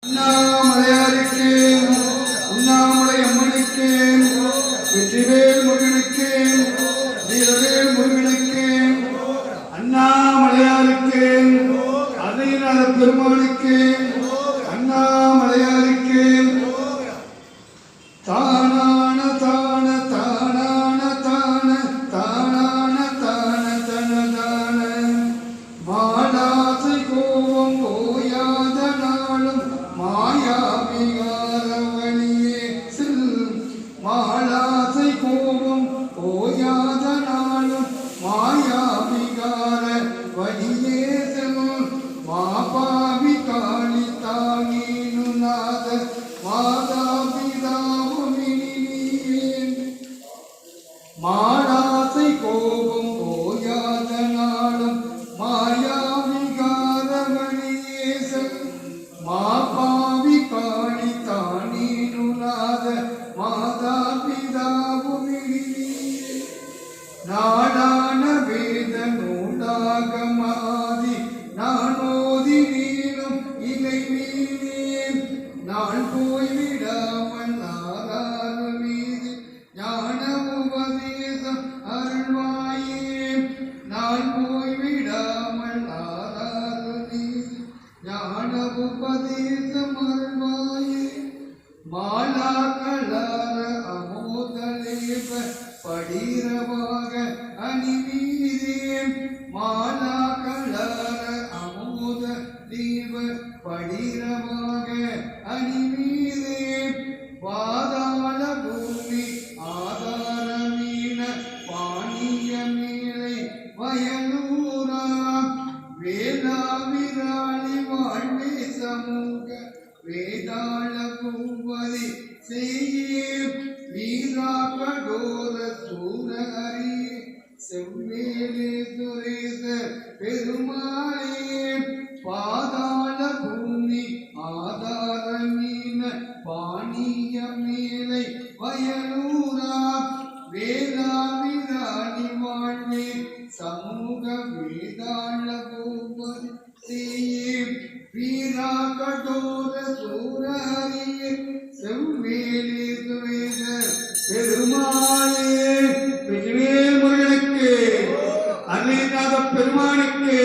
அண்ணாமலையாருக்கு உண்ணாமலை அம்மனுக்கு வெற்றிவேல் முருகனுக்கு வீரவேல் முருகனுக்கு அண்ணாமலையாருக்கு அதைநாத பெருமானுக்கு அண்ணாமலையாருக்கு தானான தான தானான தான தானான தான தனதான மாடாசை கோபம் ஓயாத நாளும் மாயா விகாரவழியே சில் மாடாசை கோபம் ஓயாத நாளும் மாயா விகார வழியே செல் மாபாவி காளி தாங்கீனு நாத மாதா மாடாசை கோபம் ஓயாத நாளும் மாயா விகார வழியேசன் மாபாவி காளி தானீனுநாத மாதா பிதாவுமிழியே நாடான வேத நூடாகமாதி நானோதி நீளும் இலை மீனேன் நான் போய்விடாமல் நாராறு மீது ஞான உபதேசம் அருள்வாயே நான் போய்விடாமல் நாராறு மீது ஞான உபதேசம் அருள்வாயே மாலா கலார அமோதலேப படிரவாக அணிவீரே மாலா கலார அமோத தீப படிரவாக அணிவீரே பாதாள பூமி ஆதாரமீன பாணிய மேலை வயலூரா வேதா விராளி வாழ்வே சமூக வேதாள பூவதி செய்யே வீரா கடோர சூரஹரி செவ்வேலே சுரேச பெருமாளே பாதாள பூமி ஆதாரமீன பாணிய மேலை வயலூரா வேதா விராணி வாழ்வே சமூக வேதாள பூவதி செய்யே வீரா கடோர சூரஹரி செவ்வேலே சுரேச பெருமாளே வெற்றிவேல் முருகனுக்கு அருணகிரிநாத பெருமானுக்கு